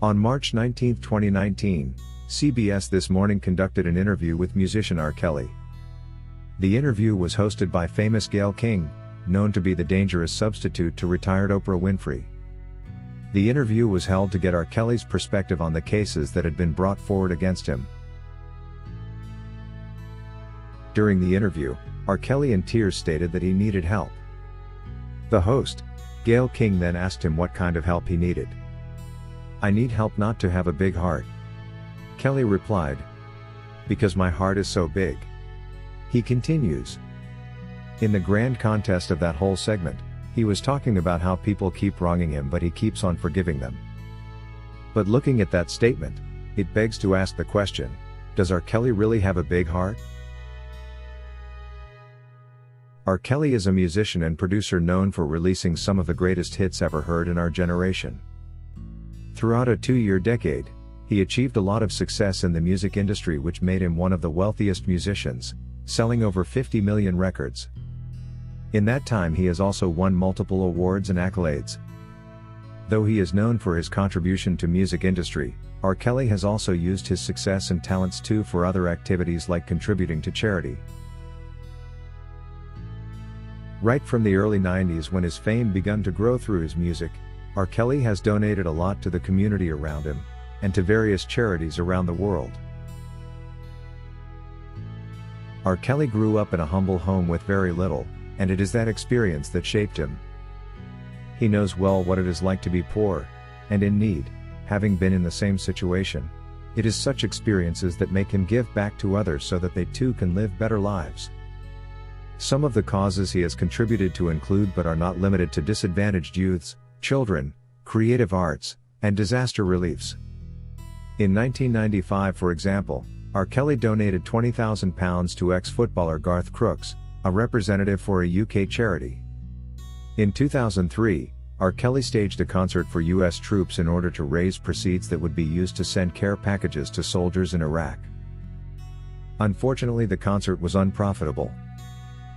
On March 19, 2019, CBS This Morning conducted an interview with musician R. Kelly. The interview was hosted by famous Gayle King, known to be the dangerous substitute to retired Oprah Winfrey. The interview was held to get R. Kelly's perspective on the cases that had been brought forward against him. During the interview, R. Kelly in tears stated that he needed help. The host, Gayle King, then asked him what kind of help he needed. "I need help not to have a big heart," Kelly replied. "Because my heart is so big." He continues. In the grand contest of that whole segment, he was talking about how people keep wronging him but he keeps on forgiving them. But looking at that statement, it begs to ask the question, does R. Kelly really have a big heart? R. Kelly is a musician and producer known for releasing some of the greatest hits ever heard in our generation. Throughout a 2-year decade, he achieved a lot of success in the music industry, which made him one of the wealthiest musicians, selling over 50 million records. In that time he has also won multiple awards and accolades. Though he is known for his contribution to music industry, R. Kelly has also used his success and talents too for other activities like contributing to charity. Right from the early 90s, when his fame began to grow through his music, R. Kelly has donated a lot to the community around him, and to various charities around the world. R. Kelly grew up in a humble home with very little, and it is that experience that shaped him. He knows well what it is like to be poor, and in need, having been in the same situation. It is such experiences that make him give back to others so that they too can live better lives. Some of the causes he has contributed to include but are not limited to disadvantaged youths, children, creative arts, and disaster reliefs. In 1995, for example, R. Kelly donated £20,000 to ex-footballer Garth Crooks, a representative for a UK charity. In 2003, R. Kelly staged a concert for US troops in order to raise proceeds that would be used to send care packages to soldiers in Iraq. Unfortunately, the concert was unprofitable.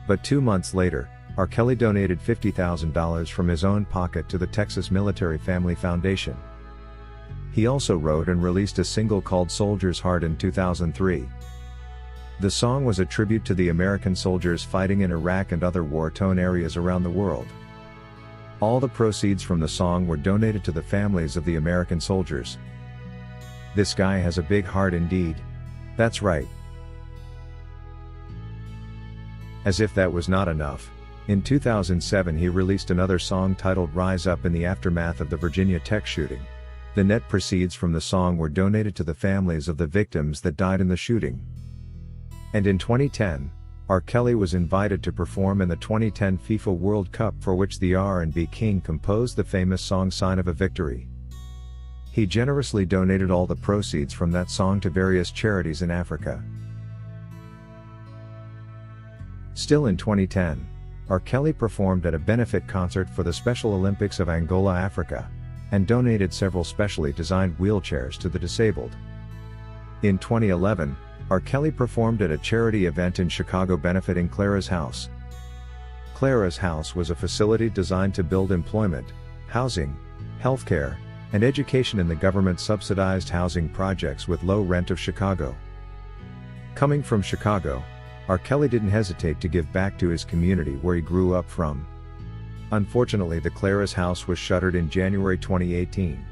But 2 months later, R. Kelly donated $50,000 from his own pocket to the Texas Military Family Foundation. He also wrote and released a single called Soldier's Heart in 2003. The song was a tribute to the American soldiers fighting in Iraq and other war-torn areas around the world. All the proceeds from the song were donated to the families of the American soldiers. This guy has a big heart indeed. That's right. As if that was not enough, in 2007 he released another song titled Rise Up in the aftermath of the Virginia Tech shooting. The net proceeds from the song were donated to the families of the victims that died in the shooting. And in 2010, R. Kelly was invited to perform in the 2010 FIFA World Cup, for which the RnB King composed the famous song Sign of a Victory. He generously donated all the proceeds from that song to various charities in Africa. Still in 2010, R. Kelly performed at a benefit concert for the Special Olympics of Angola, Africa, and donated several specially designed wheelchairs to the disabled. In 2011, R. Kelly performed at a charity event in Chicago benefiting Clara's House. Clara's House was a facility designed to build employment, housing, healthcare, and education in the government-subsidized housing projects with low rent of Chicago. Coming from Chicago, R. Kelly didn't hesitate to give back to his community where he grew up from. Unfortunately, the Clara's House was shuttered in January 2018.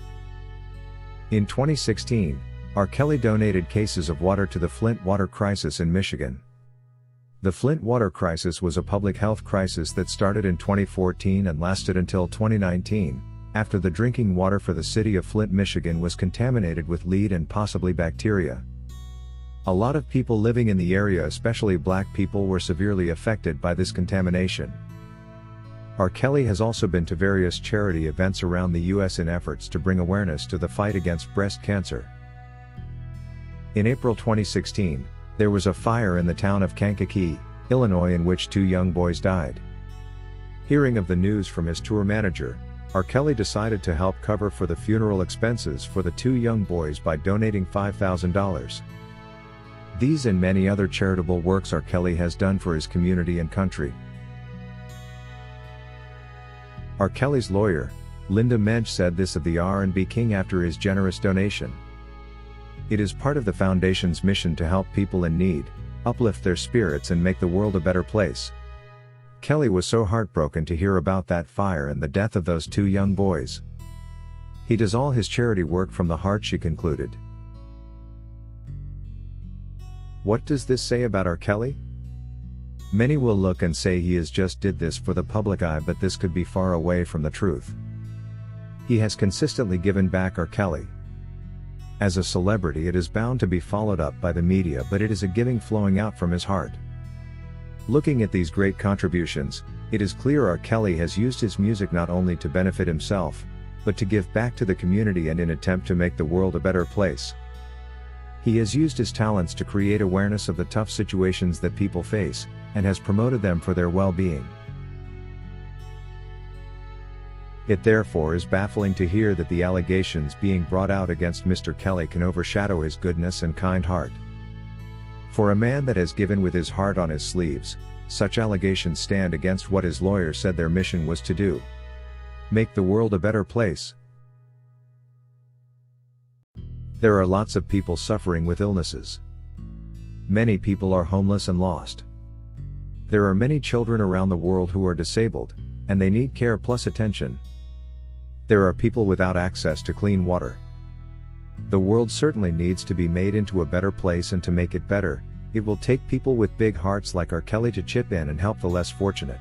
In 2016, R. Kelly donated cases of water to the Flint water crisis in Michigan. The Flint water crisis was a public health crisis that started in 2014 and lasted until 2019, after the drinking water for the city of Flint, Michigan was contaminated with lead and possibly bacteria. A lot of people living in the area, especially black people, were severely affected by this contamination. R. Kelly has also been to various charity events around the U.S. in efforts to bring awareness to the fight against breast cancer. In April 2016, there was a fire in the town of Kankakee, Illinois, in which 2 young boys died. Hearing of the news from his tour manager, R. Kelly decided to help cover for the funeral expenses for the 2 young boys by donating $5,000. These and many other charitable works R. Kelly has done for his community and country. R. Kelly's lawyer, Linda Mensch said this of the RnB King after his generous donation. "It is part of the Foundation's mission to help people in need, uplift their spirits and make the world a better place." Kelly was so heartbroken to hear about that fire and the death of those two young boys. "He does all his charity work from the heart," she concluded. What does this say about R. Kelly? Many will look and say he just did this for the public eye, but this could be far away from the truth. He has consistently given back. R. Kelly. As a celebrity, it is bound to be followed up by the media, but it is a giving flowing out from his heart. Looking at these great contributions, it is clear R. Kelly has used his music not only to benefit himself, but to give back to the community and in an attempt to make the world a better place. He has used his talents to create awareness of the tough situations that people face, and has promoted them for their well-being. It therefore is baffling to hear that the allegations being brought out against Mr. Kelly can overshadow his goodness and kind heart. For a man that has given with his heart on his sleeves, such allegations stand against what his lawyers said their mission was to do: make the world a better place. There are lots of people suffering with illnesses. Many people are homeless and lost. There are many children around the world who are disabled, and they need care plus attention. There are people without access to clean water. The world certainly needs to be made into a better place, and to make it better, it will take people with big hearts like R. Kelly to chip in and help the less fortunate.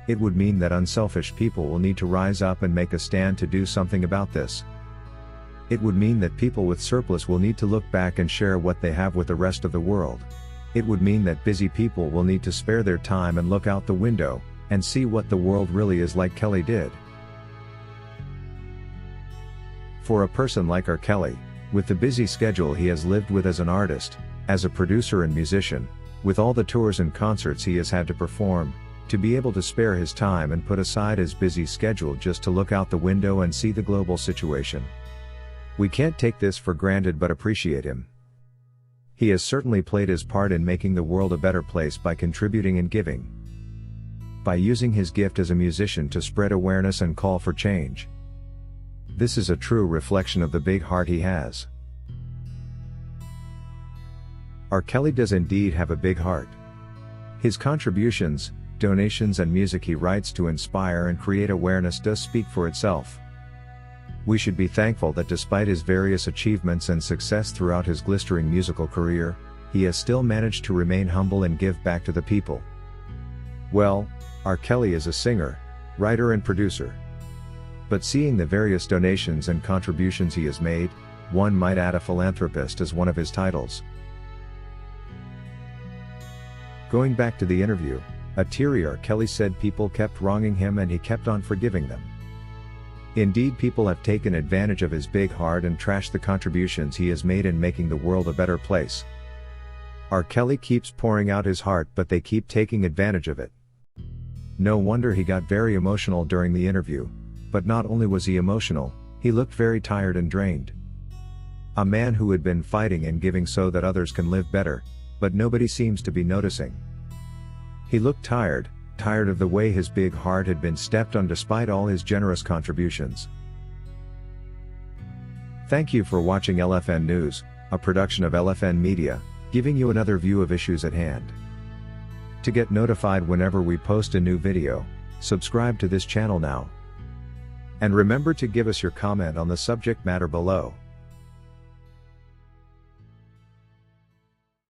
It would mean that unselfish people will need to rise up and make a stand to do something about this. It would mean that people with surplus will need to look back and share what they have with the rest of the world. It would mean that busy people will need to spare their time and look out the window, and see what the world really is like Kelly did. For a person like R. Kelly, with the busy schedule he has lived with as an artist, as a producer and musician, with all the tours and concerts he has had to perform, to be able to spare his time and put aside his busy schedule just to look out the window and see the global situation. We can't take this for granted but appreciate him. He has certainly played his part in making the world a better place by contributing and giving. By using his gift as a musician to spread awareness and call for change. This is a true reflection of the big heart he has. R. Kelly does indeed have a big heart. His contributions, donations and music he writes to inspire and create awareness does speak for itself. We should be thankful that despite his various achievements and success throughout his glistering musical career, he has still managed to remain humble and give back to the people. Well, R. Kelly is a singer, writer and producer. But seeing the various donations and contributions he has made, one might add a philanthropist as one of his titles. Going back to the interview, a teary R. Kelly said people kept wronging him and he kept on forgiving them. Indeed, people have taken advantage of his big heart and trashed the contributions he has made in making the world a better place. R. Kelly keeps pouring out his heart, but they keep taking advantage of it. No wonder he got very emotional during the interview, but not only was he emotional, he looked very tired and drained. A man who had been fighting and giving so that others can live better, but nobody seems to be noticing. He looked tired of the way his big heart had been stepped on despite all his generous contributions. Thank you for watching LFN News, a production of LFN Media, giving you another view of issues at hand. To get notified whenever we post a new video, subscribe to this channel now. And remember to give us your comment on the subject matter below.